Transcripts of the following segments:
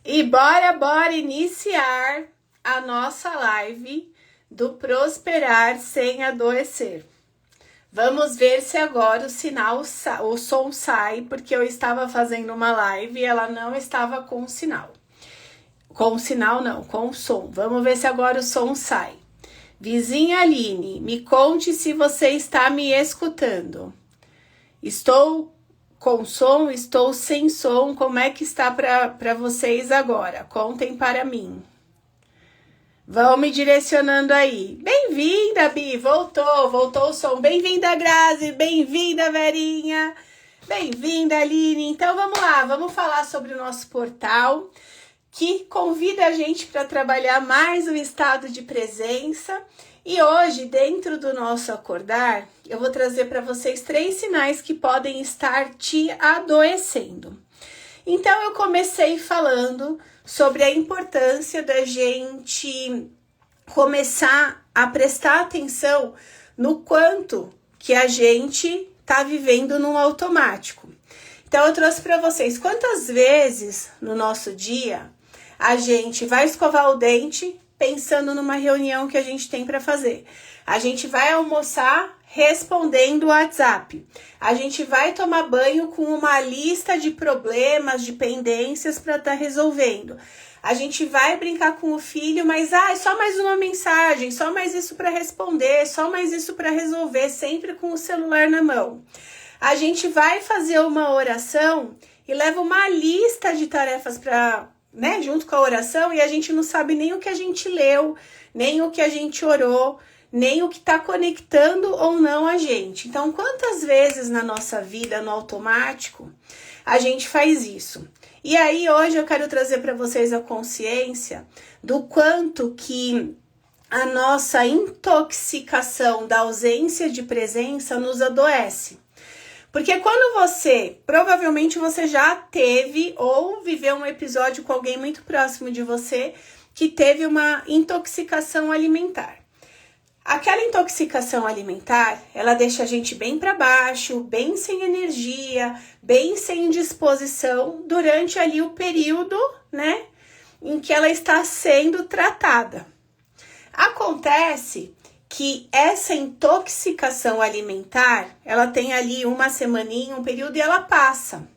E bora iniciar a nossa live do Prosperar Sem Adoecer. Vamos ver se agora o som sai, porque eu estava fazendo uma live e ela não estava com sinal. Com sinal não, com som. Vamos ver se agora o som sai. Vizinha Aline, me conte se você está me escutando. Estou com som, estou sem som, como é que está para vocês agora? Contem para mim. Vão me direcionando aí. Bem-vinda, Bi, voltou o som. Bem-vinda, Grazi, bem-vinda, Verinha, bem-vinda, Aline. Então vamos lá, vamos falar sobre o nosso portal, que convida a gente para trabalhar mais o estado de presença. E hoje, dentro do nosso acordar, eu vou trazer para vocês 3 sinais que podem estar te adoecendo. Então, eu comecei falando sobre a importância da gente começar a prestar atenção no quanto que a gente está vivendo num automático. Então, eu trouxe para vocês quantas vezes no nosso dia a gente vai escovar o dente pensando numa reunião que a gente tem para fazer. A gente vai almoçar respondendo o WhatsApp. A gente vai tomar banho com uma lista de problemas, de pendências para estar resolvendo. A gente vai brincar com o filho, mas só mais uma mensagem, só mais isso para responder, só mais isso para resolver, sempre com o celular na mão. A gente vai fazer uma oração e leva uma lista de tarefas para junto com a oração, e a gente não sabe nem o que a gente leu, nem o que a gente orou, nem o que está conectando ou não a gente. Então, quantas vezes na nossa vida, no automático, a gente faz isso? E aí, hoje eu quero trazer para vocês a consciência do quanto que a nossa intoxicação da ausência de presença nos adoece. Porque provavelmente você já teve ou viveu um episódio com alguém muito próximo de você que teve uma intoxicação alimentar. Aquela intoxicação alimentar, ela deixa a gente bem para baixo, bem sem energia, bem sem disposição durante ali o período, em que ela está sendo tratada. Acontece que essa intoxicação alimentar, ela tem ali uma semaninha, um período, e ela passa.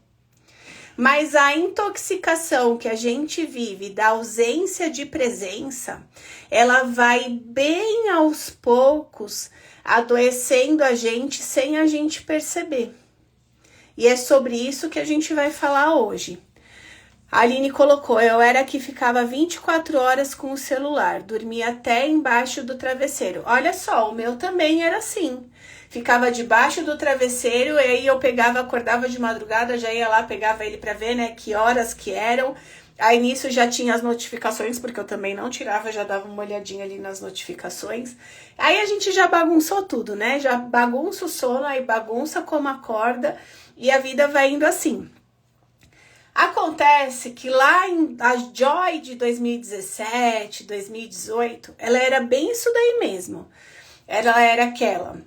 Mas a intoxicação que a gente vive da ausência de presença, ela vai bem aos poucos adoecendo a gente sem a gente perceber. E é sobre isso que a gente vai falar hoje. A Aline colocou, eu era que ficava 24 horas com o celular, dormia até embaixo do travesseiro. Olha só, o meu também era assim. Ficava debaixo do travesseiro, e aí eu acordava de madrugada, já ia lá, pegava ele para ver, que horas que eram. Aí nisso já tinha as notificações, porque eu também não tirava, já dava uma olhadinha ali nas notificações. Aí a gente já bagunçou tudo, Já bagunça o sono, aí bagunça como acorda, e a vida vai indo assim. Acontece que lá a Joy de 2017, 2018, ela era bem isso daí mesmo. Ela era aquela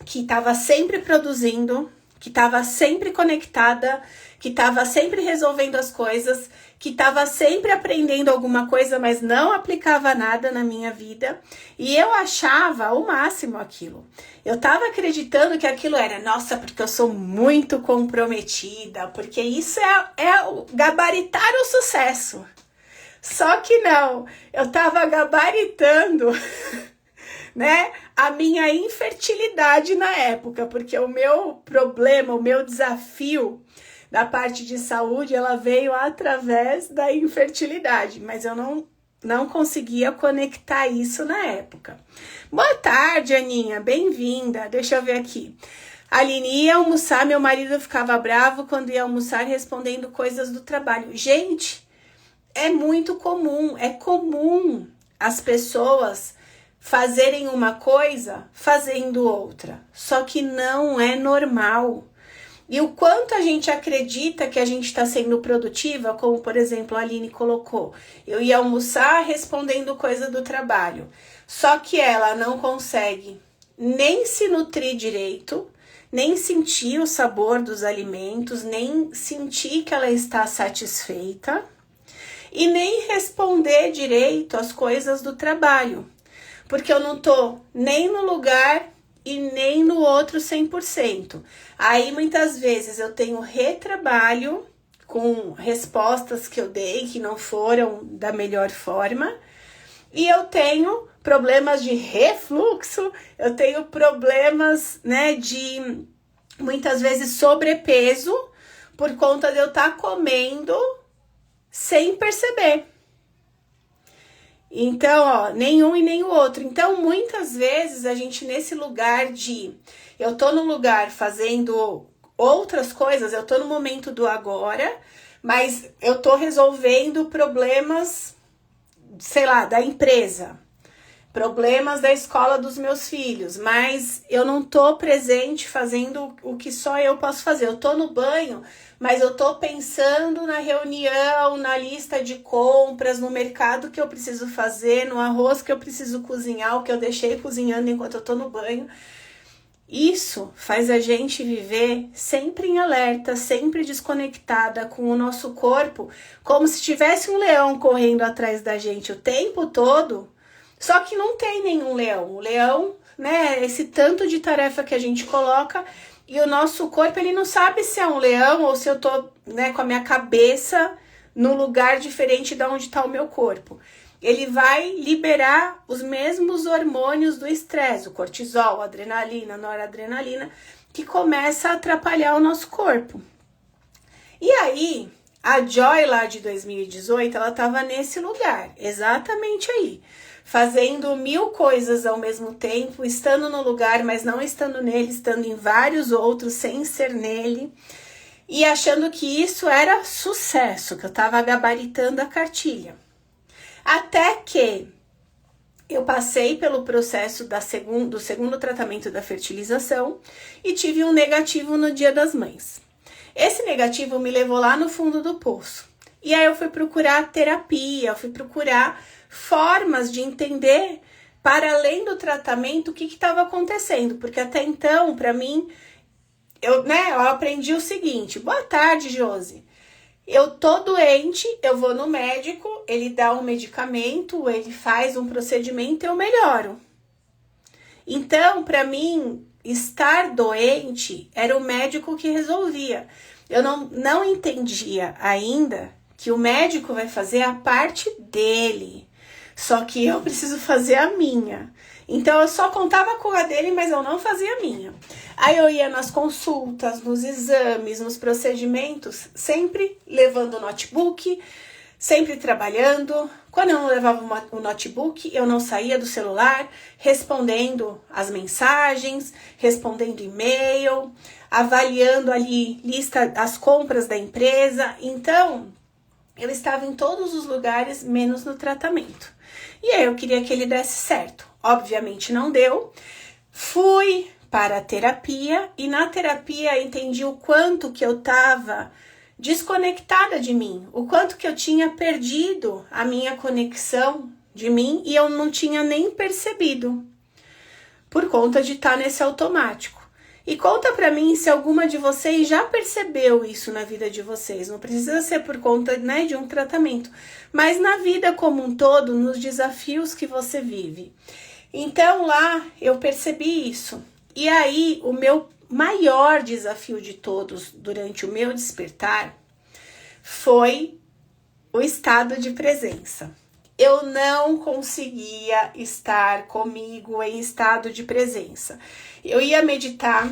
que estava sempre produzindo, que estava sempre conectada, que estava sempre resolvendo as coisas, que estava sempre aprendendo alguma coisa, mas não aplicava nada na minha vida. E eu achava o máximo aquilo. Eu estava acreditando que aquilo era, nossa, porque eu sou muito comprometida, porque isso é o gabaritar o sucesso. Só que não, eu estava gabaritando a minha infertilidade na época, porque o meu problema, o meu desafio da parte de saúde, ela veio através da infertilidade, mas eu não conseguia conectar isso na época. Boa tarde, Aninha, bem-vinda. Deixa eu ver aqui. Aline, ia almoçar, meu marido ficava bravo quando ia almoçar respondendo coisas do trabalho. Gente, é muito comum, é comum as pessoas fazerem uma coisa fazendo outra, só que não é normal. E o quanto a gente acredita que a gente está sendo produtiva, como por exemplo a Aline colocou, eu ia almoçar respondendo coisa do trabalho, só que ela não consegue nem se nutrir direito, nem sentir o sabor dos alimentos, nem sentir que ela está satisfeita. e nem responder direito às coisas do trabalho, porque eu não tô nem no lugar e nem no outro 100%. Aí muitas vezes eu tenho retrabalho com respostas que eu dei que não foram da melhor forma, e eu tenho problemas de refluxo, eu tenho problemas, né, de muitas vezes sobrepeso por conta de eu estar comendo sem perceber. Então, ó, nenhum e nem o outro. Então, muitas vezes a gente nesse lugar de eu tô no lugar fazendo outras coisas, eu tô no momento do agora, mas eu tô resolvendo problemas, sei lá, da empresa, problemas da escola dos meus filhos, mas eu não tô presente fazendo o que só eu posso fazer. Eu tô no banho, mas eu tô pensando na reunião, na lista de compras, no mercado que eu preciso fazer, no arroz que eu preciso cozinhar, o que eu deixei cozinhando enquanto eu tô no banho. Isso faz a gente viver sempre em alerta, sempre desconectada com o nosso corpo, como se tivesse um leão correndo atrás da gente o tempo todo, só que não tem nenhum leão. O leão, né, esse tanto de tarefa que a gente coloca, e o nosso corpo, ele não sabe se é um leão ou se eu tô, né, com a minha cabeça num lugar diferente de onde está o meu corpo. Ele vai liberar os mesmos hormônios do estresse, o cortisol, a adrenalina, a noradrenalina, que começa a atrapalhar o nosso corpo. E aí, a Joy lá de 2018, ela estava nesse lugar, exatamente aí, fazendo 1000 coisas ao mesmo tempo, estando no lugar, mas não estando nele, estando em vários outros, sem ser nele, e achando que isso era sucesso, que eu estava gabaritando a cartilha. Até que eu passei pelo processo do segundo tratamento da fertilização e tive um negativo no Dia das Mães. Esse negativo me levou lá no fundo do poço. E aí eu fui procurar terapia, eu fui procurar formas de entender, para além do tratamento, o que estava acontecendo. Porque até então, para mim, eu aprendi o seguinte: boa tarde, Josi. Eu tô doente, eu vou no médico, ele dá um medicamento, ele faz um procedimento e eu melhoro. Então, para mim, estar doente era o médico que resolvia. Eu não entendia ainda que o médico vai fazer a parte dele, só que eu preciso fazer a minha. Então, eu só contava com a dele, mas eu não fazia a minha. Aí eu ia nas consultas, nos exames, nos procedimentos, sempre levando o notebook, sempre trabalhando. Quando eu não levava o notebook, eu não saía do celular, respondendo as mensagens, respondendo e-mail, avaliando ali as compras da empresa. Então, eu estava em todos os lugares, menos no tratamento. E aí eu queria que ele desse certo. Obviamente não deu. Fui para a terapia e na terapia entendi o quanto que eu estava desconectada de mim, o quanto que eu tinha perdido a minha conexão de mim e eu não tinha nem percebido por conta de estar nesse automático. E conta pra mim se alguma de vocês já percebeu isso na vida de vocês. Não precisa ser por conta, né, de um tratamento, mas na vida como um todo, nos desafios que você vive. Então lá eu percebi isso. E aí o meu maior desafio de todos durante o meu despertar foi o estado de presença. Eu não conseguia estar comigo em estado de presença. Eu ia meditar,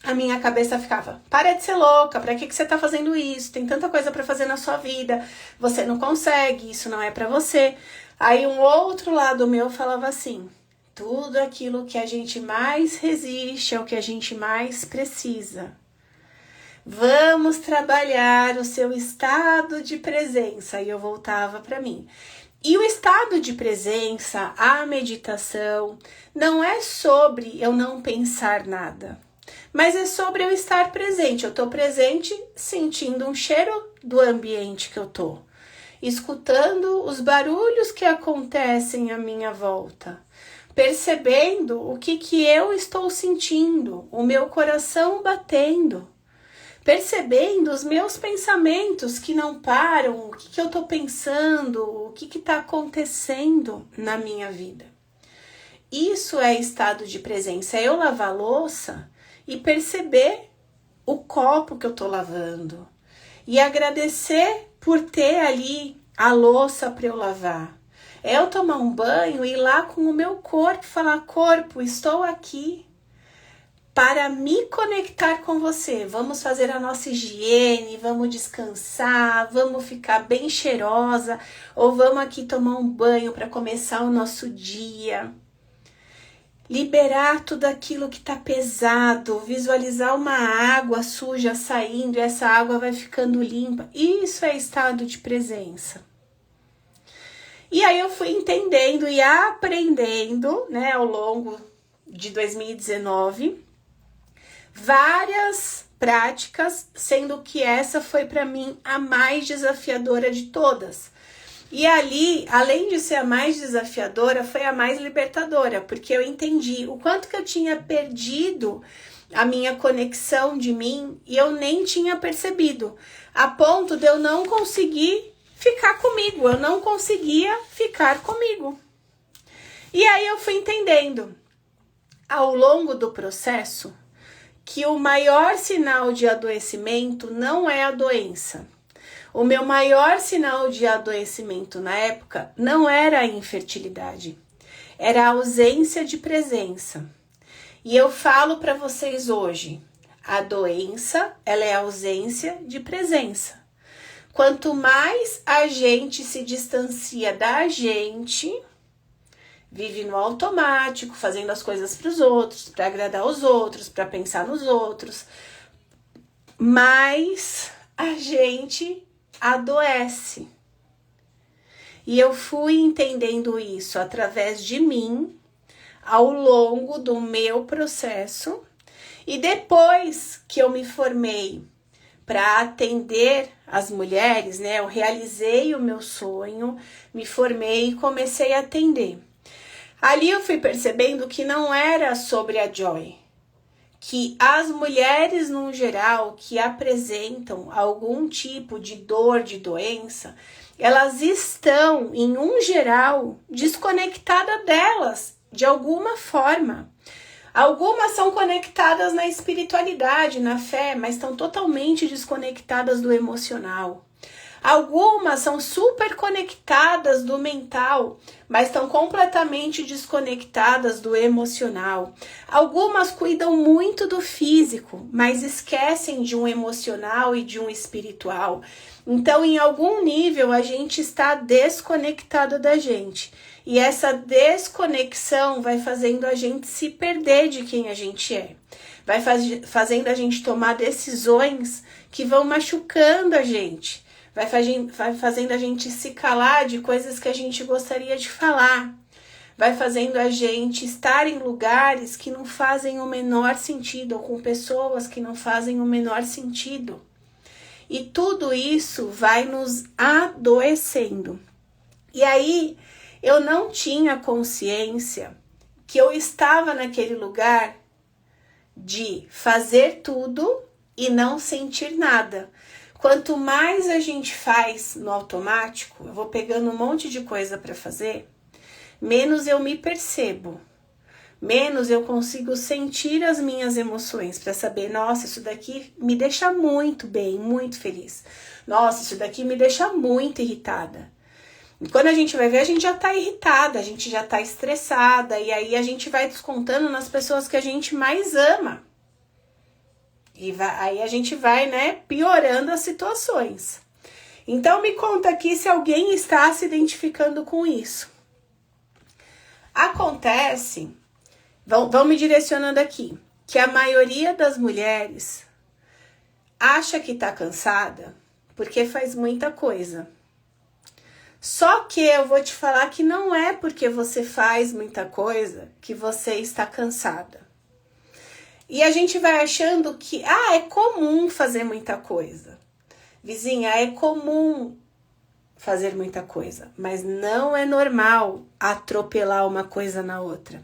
a minha cabeça ficava: para de ser louca, para que você tá fazendo isso? Tem tanta coisa para fazer na sua vida, você não consegue, isso não é para você. Aí um outro lado meu falava assim: tudo aquilo que a gente mais resiste é o que a gente mais precisa. Vamos trabalhar o seu estado de presença. E eu voltava para mim. E o estado de presença, a meditação, não é sobre eu não pensar nada, mas é sobre eu estar presente. Eu tô presente sentindo um cheiro do ambiente que eu tô, escutando os barulhos que acontecem à minha volta, percebendo o que eu estou sentindo, o meu coração batendo, percebendo os meus pensamentos que não param, o que eu tô pensando, o que tá acontecendo na minha vida. Isso é estado de presença, é eu lavar a louça e perceber o copo que eu tô lavando e agradecer por ter ali a louça para eu lavar. É eu tomar um banho e ir lá com o meu corpo falar: corpo, estou aqui para me conectar com você. Vamos fazer a nossa higiene, vamos descansar, vamos ficar bem cheirosa, ou vamos aqui tomar um banho para começar o nosso dia. Liberar tudo aquilo que está pesado, visualizar uma água suja saindo e essa água vai ficando limpa. Isso é estado de presença. E aí eu fui entendendo e aprendendo, né, ao longo de 2019, várias práticas, sendo que essa foi para mim a mais desafiadora de todas. E ali, além de ser a mais desafiadora, foi a mais libertadora, porque eu entendi o quanto que eu tinha perdido a minha conexão de mim e eu nem tinha percebido, a ponto de eu não conseguir ficar comigo, eu não conseguia ficar comigo. E aí eu fui entendendo, ao longo do processo, que o maior sinal de adoecimento não é a doença. O meu maior sinal de adoecimento na época não era a infertilidade, era a ausência de presença. E eu falo para vocês hoje, a doença, ela é a ausência de presença. Quanto mais a gente se distancia da gente, vive no automático, fazendo as coisas para os outros, para agradar os outros, para pensar nos outros, mais a gente adoece. E eu fui entendendo isso através de mim ao longo do meu processo e depois que eu me formei para atender as mulheres, né? Eu realizei o meu sonho, me formei e comecei a atender. Ali eu fui percebendo que não era sobre a Joy, que as mulheres, no geral, que apresentam algum tipo de dor, de doença, elas estão, em um geral, desconectadas delas, de alguma forma. Algumas são conectadas na espiritualidade, na fé, mas estão totalmente desconectadas do emocional. Algumas são super conectadas do mental, mas estão completamente desconectadas do emocional. Algumas cuidam muito do físico, mas esquecem de um emocional e de um espiritual. Então, em algum nível, a gente está desconectado da gente. E essa desconexão vai fazendo a gente se perder de quem a gente é. Vai fazendo a gente tomar decisões que vão machucando a gente. Vai fazendo a gente se calar de coisas que a gente gostaria de falar. Vai fazendo a gente estar em lugares que não fazem o menor sentido, ou com pessoas que não fazem o menor sentido. E tudo isso vai nos adoecendo. E aí, eu não tinha consciência que eu estava naquele lugar de fazer tudo e não sentir nada. Quanto mais a gente faz no automático, eu vou pegando um monte de coisa para fazer, menos eu me percebo, menos eu consigo sentir as minhas emoções para saber, nossa, isso daqui me deixa muito bem, muito feliz. Nossa, isso daqui me deixa muito irritada. E quando a gente vai ver, a gente já tá irritada, a gente já tá estressada, e aí a gente vai descontando nas pessoas que a gente mais ama. E aí a gente vai, né, piorando as situações. Então me conta aqui se alguém está se identificando com isso. Acontece, vão me direcionando aqui, que a maioria das mulheres acha que tá cansada porque faz muita coisa. Só que eu vou te falar que não é porque você faz muita coisa que você está cansada. E a gente vai achando que, é comum fazer muita coisa. Vizinha, é comum fazer muita coisa, mas não é normal atropelar uma coisa na outra.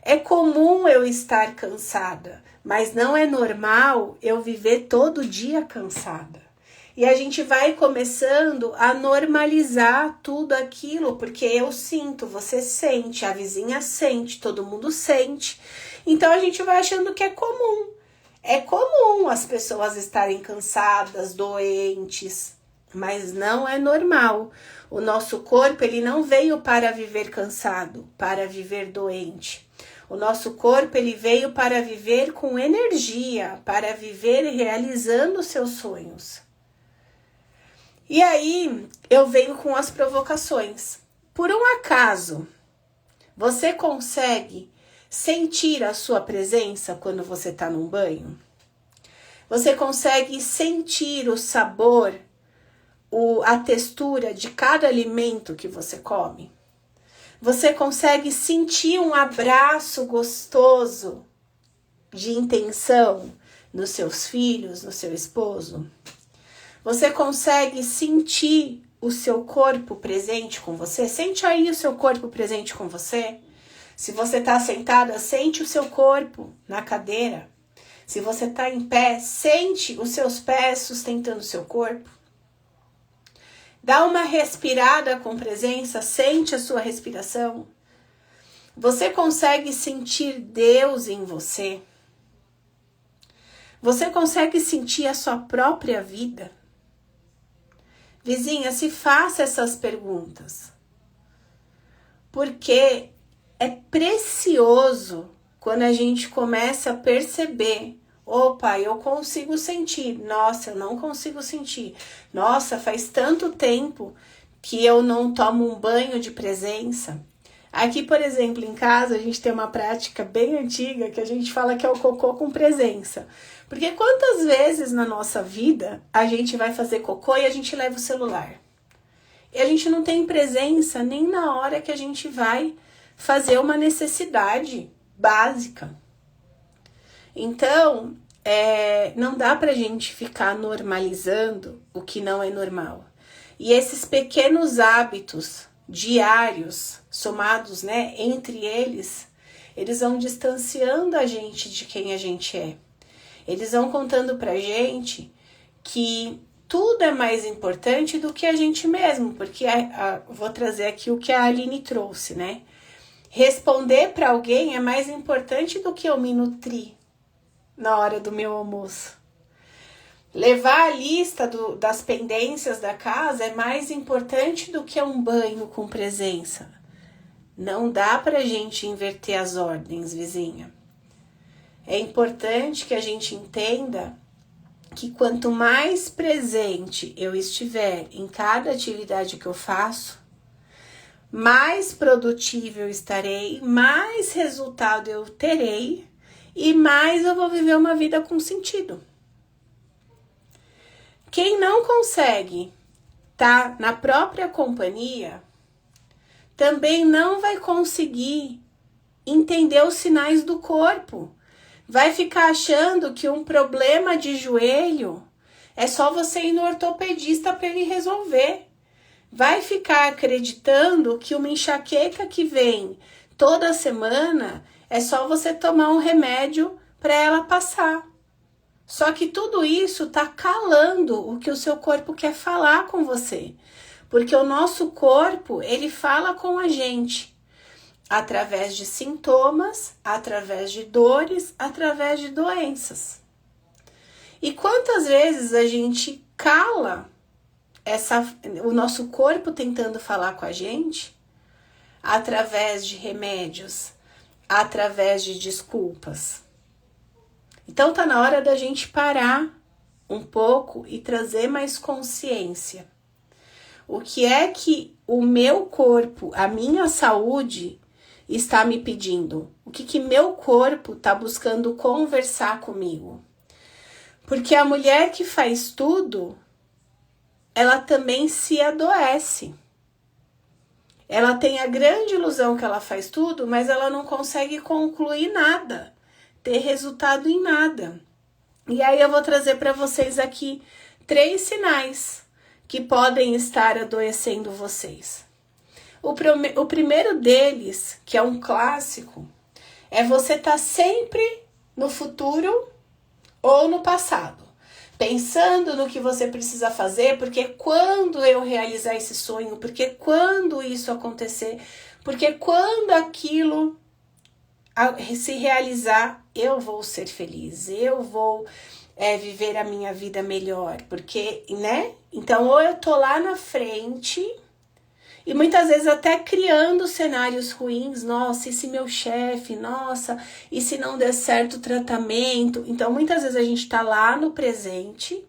É comum eu estar cansada, mas não é normal eu viver todo dia cansada. E a gente vai começando a normalizar tudo aquilo, porque eu sinto, você sente, a vizinha sente, todo mundo sente. Então a gente vai achando que é comum. É comum as pessoas estarem cansadas, doentes, mas não é normal. O nosso corpo, ele não veio para viver cansado, para viver doente. O nosso corpo, ele veio para viver com energia, para viver realizando seus sonhos. E aí, eu venho com as provocações. Por um acaso, você consegue sentir a sua presença quando você está num banho? Você consegue sentir o sabor, a textura de cada alimento que você come? Você consegue sentir um abraço gostoso de intenção nos seus filhos, no seu esposo? Você consegue sentir o seu corpo presente com você? Sente aí o seu corpo presente com você. Se você está sentada, sente o seu corpo na cadeira. Se você está em pé, sente os seus pés sustentando o seu corpo. Dá uma respirada com presença, sente a sua respiração. Você consegue sentir Deus em você? Você consegue sentir a sua própria vida? Vizinha, se faça essas perguntas. Porque é precioso quando a gente começa a perceber: opa, eu consigo sentir. Nossa, eu não consigo sentir. Nossa, faz tanto tempo que eu não tomo um banho de presença. Aqui, por exemplo, em casa, a gente tem uma prática bem antiga que a gente fala que é o cocô com presença. Porque quantas vezes na nossa vida a gente vai fazer cocô e a gente leva o celular? E a gente não tem presença nem na hora que a gente vai fazer uma necessidade básica. Então, não dá pra gente ficar normalizando o que não é normal. E esses pequenos hábitos diários, somados, né, entre eles vão distanciando a gente de quem a gente é. Eles vão contando pra gente que tudo é mais importante do que a gente mesmo, porque vou trazer aqui o que a Aline trouxe, né? Responder para alguém é mais importante do que eu me nutrir na hora do meu almoço. Levar a lista das pendências da casa é mais importante do que um banho com presença. Não dá pra gente inverter as ordens, vizinha. É importante que a gente entenda que quanto mais presente eu estiver em cada atividade que eu faço, mais produtivo eu estarei, mais resultado eu terei e mais eu vou viver uma vida com sentido. Quem não consegue estar na própria companhia também não vai conseguir entender os sinais do corpo. Vai ficar achando que um problema de joelho é só você ir no ortopedista para ele resolver. Vai ficar acreditando que uma enxaqueca que vem toda semana é só você tomar um remédio para ela passar. Só que tudo isso está calando o que o seu corpo quer falar com você. Porque o nosso corpo, ele fala com a gente através de sintomas, através de dores, através de doenças. E quantas vezes a gente cala o nosso corpo tentando falar com a gente através de remédios, através de desculpas. Então tá na hora da gente parar um pouco e trazer mais consciência. O que é que o meu corpo, a minha saúde está me pedindo? O que meu corpo está buscando conversar comigo? Porque a mulher que faz tudo, ela também se adoece. Ela tem a grande ilusão que ela faz tudo, mas ela não consegue concluir nada, ter resultado em nada. E aí eu vou trazer para vocês aqui 3 sinais que podem estar adoecendo vocês. O primeiro deles, que é um clássico, é você estar sempre no futuro ou no passado, pensando no que você precisa fazer, porque quando eu realizar esse sonho, porque quando isso acontecer, porque quando aquilo se realizar, eu vou ser feliz, eu vou viver a minha vida melhor, porque, né? Então, ou eu tô lá na frente e muitas vezes até criando cenários ruins, nossa, e se meu chefe, nossa, e se não der certo o tratamento? Então, muitas vezes a gente tá lá no presente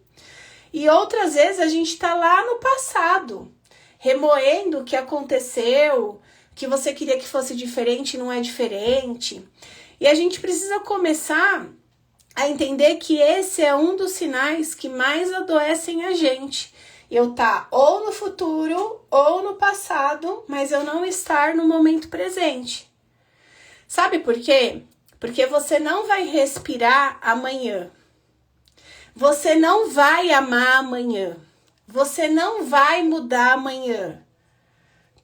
e outras vezes a gente tá lá no passado, remoendo o que aconteceu, que você queria que fosse diferente, não é diferente. E a gente precisa começar a entender que esse é um dos sinais que mais adoecem a gente. Eu tá ou no futuro ou no passado, mas eu não estar no momento presente. Sabe por quê? Porque você não vai respirar amanhã. Você não vai amar amanhã. Você não vai mudar amanhã.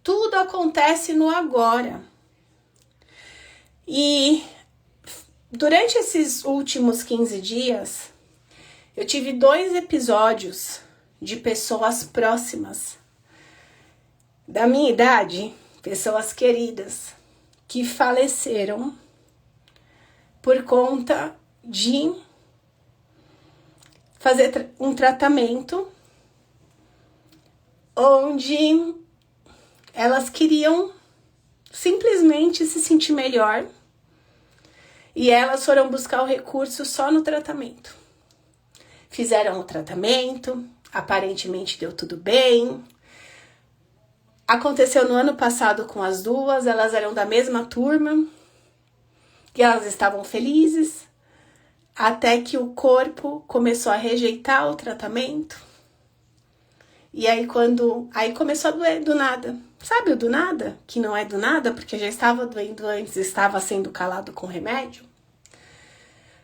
Tudo acontece no agora. E durante esses últimos 15 dias, eu tive 2 episódios de pessoas próximas da minha idade, pessoas queridas, que faleceram por conta de fazer um tratamento onde elas queriam simplesmente se sentir melhor e elas foram buscar o recurso só no tratamento. Fizeram o tratamento, aparentemente deu tudo bem. Aconteceu no ano passado com as duas, elas eram da mesma turma e elas estavam felizes, até que o corpo começou a rejeitar o tratamento. E aí começou a doer do nada. Sabe o do nada? Que não é do nada, porque já estava doendo antes, estava sendo calado com remédio.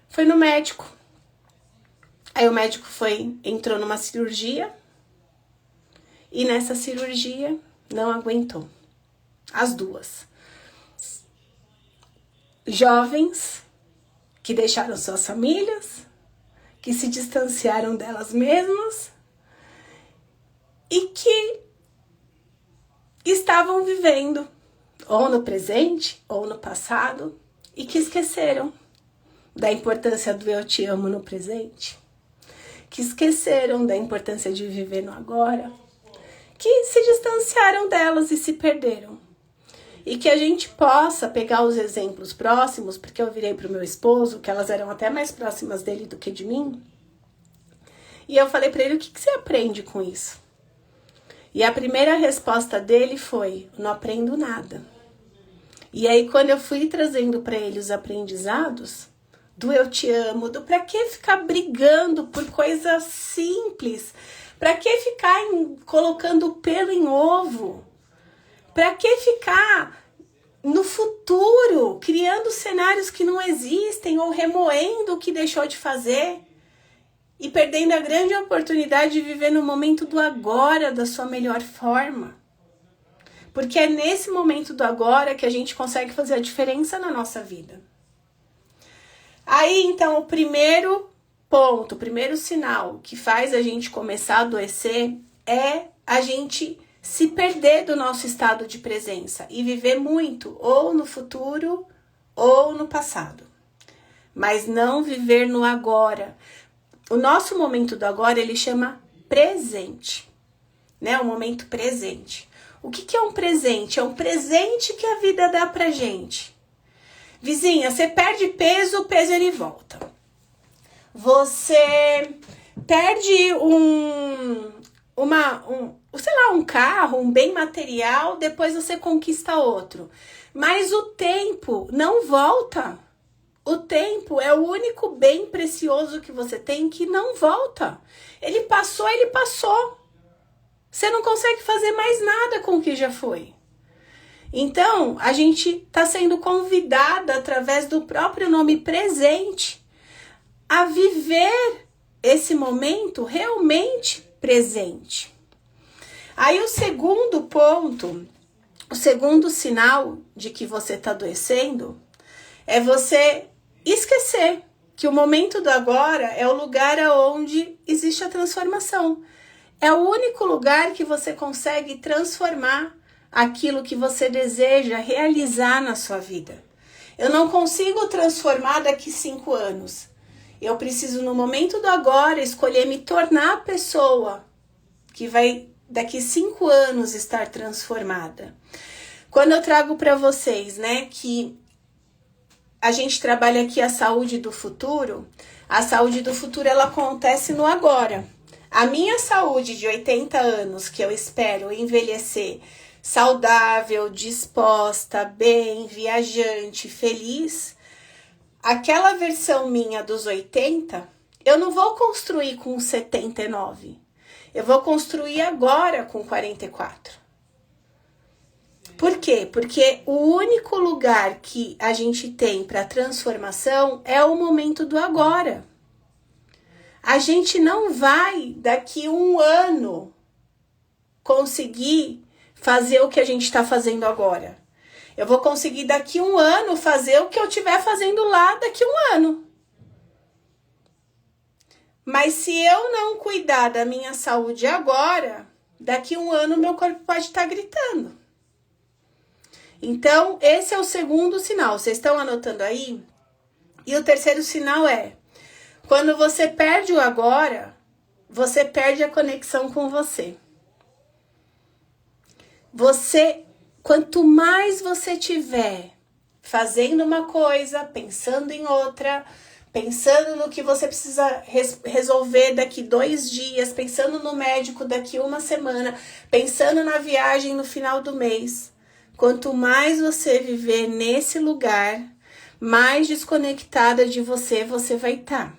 Foi no médico. Aí o médico entrou numa cirurgia e nessa cirurgia não aguentou. As duas. Jovens que deixaram suas famílias, que se distanciaram delas mesmas e que estavam vivendo ou no presente ou no passado e que esqueceram da importância do eu te amo no presente, que esqueceram da importância de viver no agora, que se distanciaram delas e se perderam. E que a gente possa pegar os exemplos próximos, porque eu virei pro meu esposo, que elas eram até mais próximas dele do que de mim, e eu falei para ele, o que você aprende com isso? E a primeira resposta dele foi, não aprendo nada. E aí quando eu fui trazendo para ele os aprendizados, do eu te amo, do pra que ficar brigando por coisas simples, pra que ficar colocando pelo em ovo, pra que ficar no futuro criando cenários que não existem ou remoendo o que deixou de fazer e perdendo a grande oportunidade de viver no momento do agora da sua melhor forma. Porque é nesse momento do agora que a gente consegue fazer a diferença na nossa vida. Aí, então, o primeiro ponto, o primeiro sinal que faz a gente começar a adoecer é a gente se perder do nosso estado de presença e viver muito ou no futuro ou no passado. Mas não viver no agora. O nosso momento do agora, ele chama presente, né? O momento presente. O que é um presente? É um presente que a vida dá pra gente. Vizinha, você perde peso, o peso ele volta. Você perde um carro, um bem material, depois você conquista outro. Mas o tempo não volta. O tempo é o único bem precioso que você tem que não volta. Ele passou, ele passou. Você não consegue fazer mais nada com o que já foi. Então, a gente está sendo convidada, através do próprio nome presente, a viver esse momento realmente presente. Aí o segundo ponto, o segundo sinal de que você está adoecendo, É você esquecer que o momento do agora é o lugar onde existe a transformação. É o único lugar que você consegue transformar aquilo que você deseja realizar na sua vida. Eu não consigo transformar daqui 5 anos. Eu preciso, no momento do agora, escolher me tornar a pessoa que vai, daqui 5 anos, estar transformada. Quando eu trago para vocês, né, que a gente trabalha aqui a saúde do futuro, a saúde do futuro, ela acontece no agora. A minha saúde de 80 anos, que eu espero envelhecer saudável, disposta, bem, viajante, feliz, aquela versão minha dos 80, eu não vou construir com 79. Eu vou construir agora com 44. Por quê? Porque o único lugar que a gente tem para transformação é o momento do agora. A gente não vai, daqui 1 ano, conseguir fazer o que a gente está fazendo agora. Eu vou conseguir daqui 1 ano fazer o que eu estiver fazendo lá daqui 1 ano. Mas se eu não cuidar da minha saúde agora, daqui 1 ano meu corpo pode estar gritando. Então, esse é o segundo sinal. Vocês estão anotando aí? E o terceiro sinal é: quando você perde o agora, você perde a conexão com você. Quanto mais você tiver fazendo uma coisa, pensando em outra, pensando no que você precisa resolver daqui 2 dias, pensando no médico daqui 1 semana, pensando na viagem no final do mês, quanto mais você viver nesse lugar, mais desconectada de você vai estar.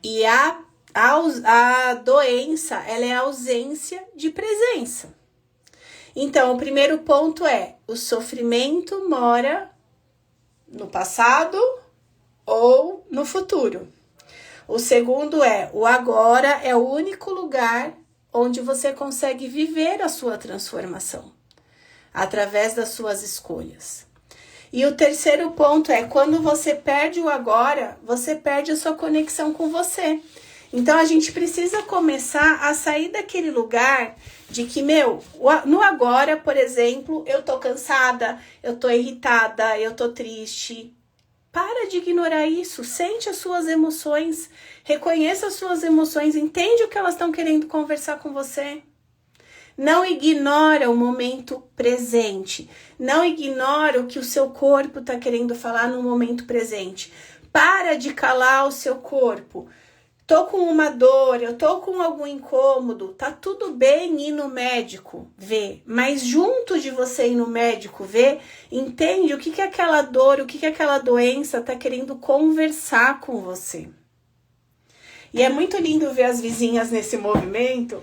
E a doença, ela é a ausência de presença. Então, o primeiro ponto é: o sofrimento mora no passado ou no futuro. O segundo é: o agora é o único lugar onde você consegue viver a sua transformação, através das suas escolhas. E o terceiro ponto é: quando você perde o agora, você perde a sua conexão com você. Então, a gente precisa começar a sair daquele lugar de que, no agora, por exemplo, eu tô cansada, eu tô irritada, eu tô triste. Para de ignorar isso, sente as suas emoções, reconheça as suas emoções, entende o que elas estão querendo conversar com você. Não ignora o momento presente, não ignora o que o seu corpo está querendo falar no momento presente. Para de calar o seu corpo. Tô com uma dor, eu tô com algum incômodo, tá tudo bem ir no médico ver, mas junto de você ir no médico ver, entende o que aquela dor, o que aquela doença tá querendo conversar com você. E é muito lindo ver as vizinhas nesse movimento.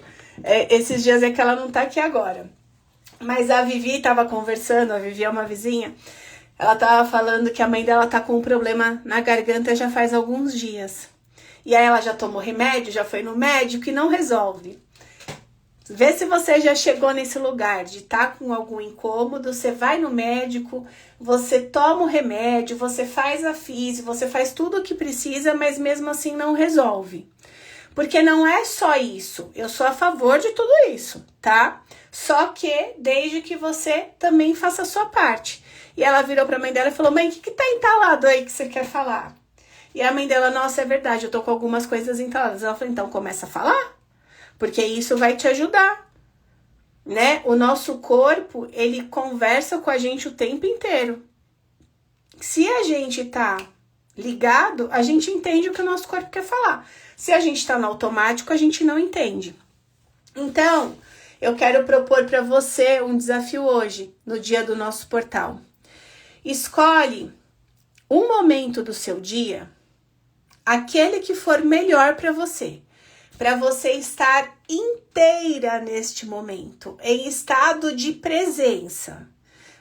Esses dias é que ela não tá aqui agora, mas a Vivi tava conversando, a Vivi é uma vizinha, ela tava falando que a mãe dela tá com um problema na garganta já faz alguns dias. E aí ela já tomou remédio, já foi no médico e não resolve. Vê se você já chegou nesse lugar de estar com algum incômodo, você vai no médico, você toma o remédio, você faz a físio, você faz tudo o que precisa, mas mesmo assim não resolve. Porque não é só isso, eu sou a favor de tudo isso, tá? Só que desde que você também faça a sua parte. E ela virou pra mãe dela e falou: mãe, o que tá entalado aí que você quer falar? E a mãe dela: nossa, é verdade, eu tô com algumas coisas entaladas. Ela falou: então começa a falar, porque isso vai te ajudar, né? O nosso corpo, ele conversa com a gente o tempo inteiro. Se a gente tá ligado, a gente entende o que o nosso corpo quer falar. Se a gente tá no automático, a gente não entende. Então, eu quero propor para você um desafio hoje, no dia do nosso portal. Escolhe um momento do seu dia, aquele que for melhor para você estar inteira neste momento, em estado de presença.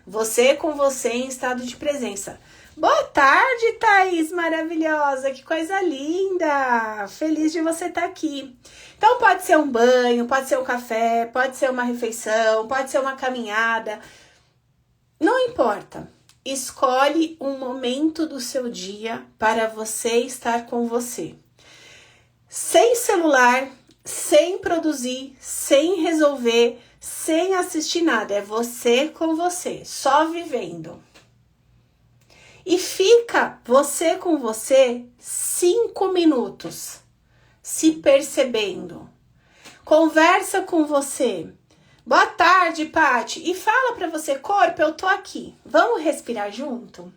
Você com você em estado de presença. Boa tarde, Thaís, maravilhosa, que coisa linda, feliz de você estar aqui. Então pode ser um banho, pode ser um café, pode ser uma refeição, pode ser uma caminhada, não importa. escolhe um momento do seu dia para você estar com você. Sem celular, sem produzir, sem resolver, sem assistir nada. É você com você, só vivendo. E fica você com você 5 minutos, se percebendo. Conversa com você. Boa tarde, Paty. E fala para você, corpo, eu tô aqui. Vamos respirar junto?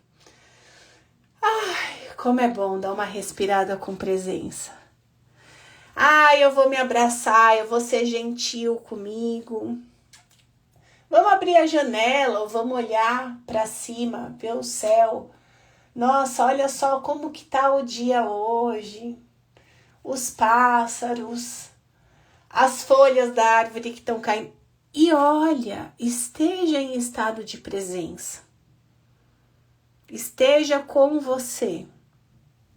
Ai, como é bom dar uma respirada com presença. Ai, eu vou me abraçar, eu vou ser gentil comigo. Vamos abrir a janela ou vamos olhar para cima, ver o céu. Nossa, olha só como que tá o dia hoje. Os pássaros, as folhas da árvore que estão caindo. E olha, esteja em estado de presença. Esteja com você,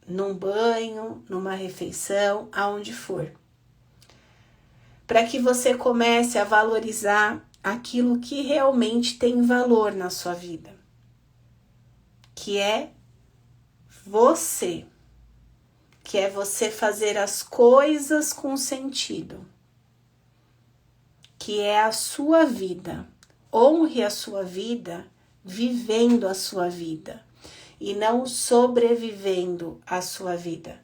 num banho, numa refeição, aonde for. Para que você comece a valorizar aquilo que realmente tem valor na sua vida. Que é você. Que é você fazer as coisas com sentido. Que é a sua vida. Honre a sua vida vivendo a sua vida e não sobrevivendo a sua vida.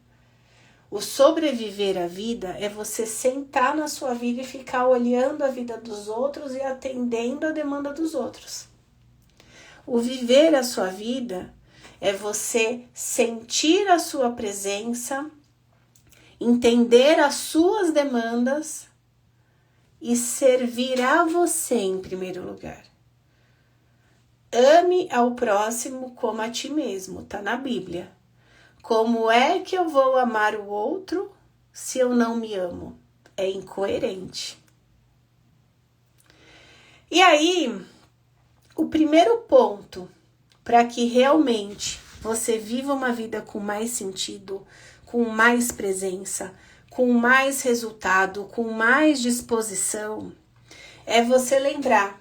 O sobreviver a vida é você sentar na sua vida e ficar olhando a vida dos outros e atendendo a demanda dos outros. O viver a sua vida é você sentir a sua presença, entender as suas demandas e servir a você em primeiro lugar. Ame ao próximo como a ti mesmo, tá na Bíblia. Como é que eu vou amar o outro se eu não me amo? É incoerente. E aí, o primeiro ponto para que realmente você viva uma vida com mais sentido, com mais presença, com mais resultado, com mais disposição, é você lembrar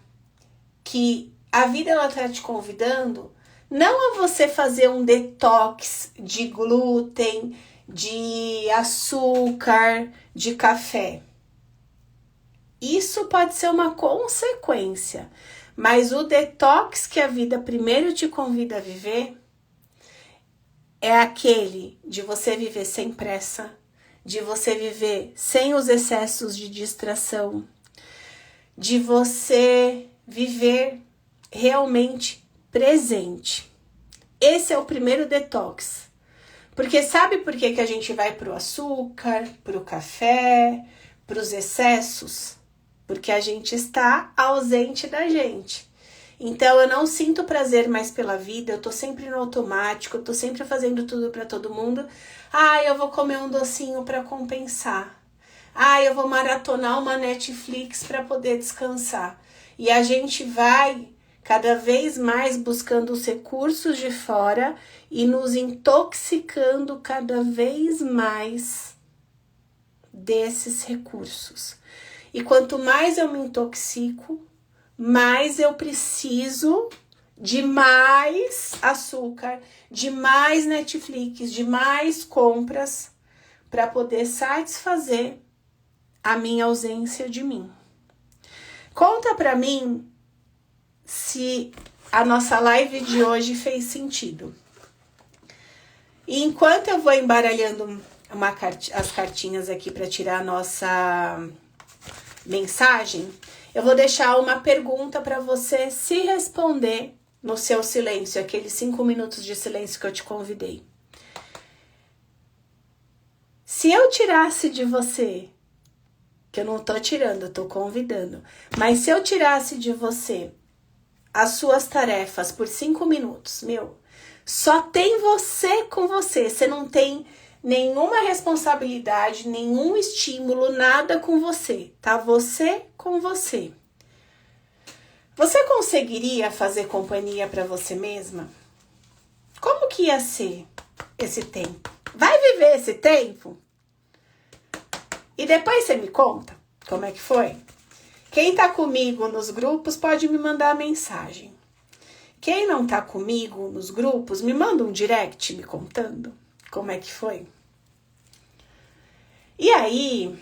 que a vida ela tá te convidando não a você fazer um detox de glúten, de açúcar, de café. Isso pode ser uma consequência, mas o detox que a vida primeiro te convida a viver é aquele de você viver sem pressa, de você viver sem os excessos de distração, de você viver realmente presente. Esse é o primeiro detox. Porque sabe por que a gente vai pro açúcar, pro café, pros excessos? Porque a gente está ausente da gente. Então eu não sinto prazer mais pela vida, eu tô sempre no automático, eu tô sempre fazendo tudo para todo mundo. Eu vou comer um docinho para compensar. Eu vou maratonar uma Netflix para poder descansar. E a gente vai cada vez mais buscando os recursos de fora e nos intoxicando cada vez mais desses recursos. E quanto mais eu me intoxico, mais eu preciso de mais açúcar, de mais Netflix, de mais compras para poder satisfazer a minha ausência de mim. Conta para mim se a nossa live de hoje fez sentido. E enquanto eu vou embaralhando as cartinhas aqui para tirar a nossa mensagem, eu vou deixar uma pergunta para você se responder no seu silêncio, aqueles 5 minutos de silêncio que eu te convidei. Se eu tirasse de você, que eu não tô tirando, eu tô convidando, mas se eu tirasse de você as suas tarefas por 5 minutos, só tem você com você, você não tem nenhuma responsabilidade, nenhum estímulo, nada com você, tá? Você com você. Você conseguiria fazer companhia para você mesma? Como que ia ser esse tempo? Vai viver esse tempo? E depois você me conta como é que foi? Quem tá comigo nos grupos pode me mandar mensagem. Quem não tá comigo nos grupos, me manda um direct me contando como é que foi. E aí,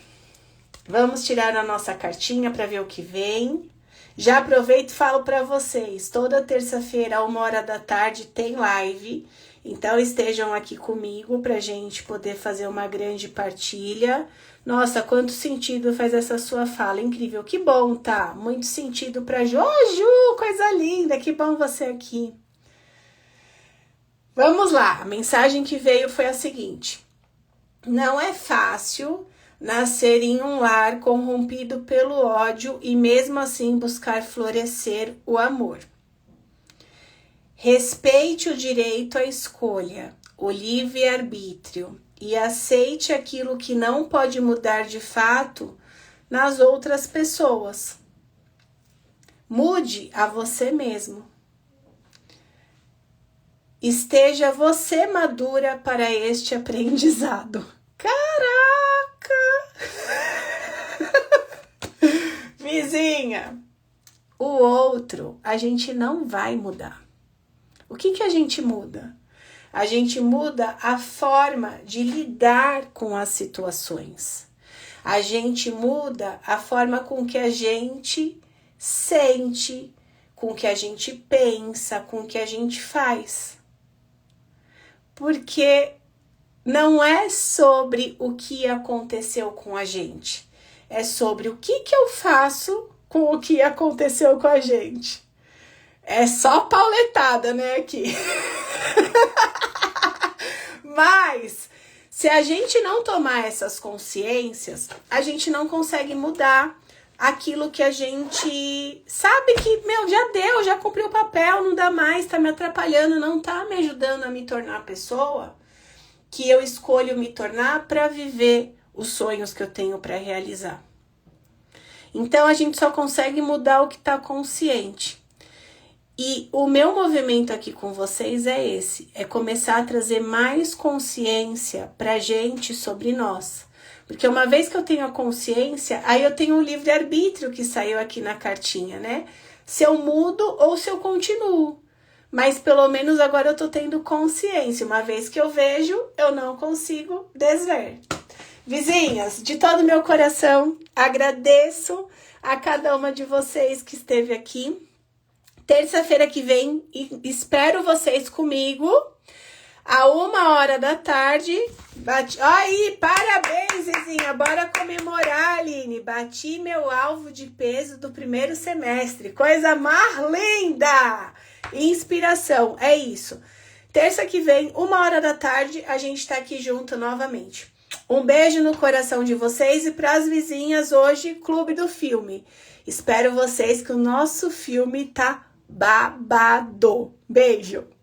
vamos tirar a nossa cartinha para ver o que vem. Já aproveito e falo para vocês, toda terça-feira, 13h tem live. Então estejam aqui comigo pra gente poder fazer uma grande partilha. Nossa, quanto sentido faz essa sua fala, incrível. Que bom, tá? Muito sentido pra Ju. Ô, Ju, coisa linda, que bom você aqui. Vamos lá, a mensagem que veio foi a seguinte. Não é fácil nascer em um lar corrompido pelo ódio e mesmo assim buscar florescer o amor. Respeite o direito à escolha, o livre-arbítrio e aceite aquilo que não pode mudar de fato nas outras pessoas. Mude a você mesmo. Esteja você madura para este aprendizado. Caraca! Vizinha, o outro a gente não vai mudar. O que a gente muda? A gente muda a forma de lidar com as situações. A gente muda a forma com que a gente sente, com que a gente pensa, com que a gente faz. Porque não é sobre o que aconteceu com a gente. É sobre o que eu faço com o que aconteceu com a gente. É só pauletada, né, aqui. Mas, se a gente não tomar essas consciências, a gente não consegue mudar aquilo que a gente sabe que, já deu, já cumpri o papel, não dá mais, tá me atrapalhando, não tá me ajudando a me tornar a pessoa que eu escolho me tornar para viver os sonhos que eu tenho para realizar. Então, a gente só consegue mudar o que tá consciente. E o meu movimento aqui com vocês é esse, é começar a trazer mais consciência pra gente sobre nós. Porque uma vez que eu tenho a consciência, aí eu tenho o livre-arbítrio que saiu aqui na cartinha, né? Se eu mudo ou se eu continuo. Mas pelo menos agora eu tô tendo consciência. Uma vez que eu vejo, eu não consigo desver. Vizinhas, de todo o meu coração, agradeço a cada uma de vocês que esteve aqui. Terça-feira que vem, espero vocês comigo, à 13h. Aí, parabéns, Zizinha, bora comemorar, Aline. Bati meu alvo de peso do primeiro semestre, coisa mais linda! Inspiração, é isso. Terça que vem, 13h, a gente tá aqui junto novamente. Um beijo no coração de vocês e pras vizinhas hoje, Clube do Filme. Espero vocês que o nosso filme tá babado. Beijo!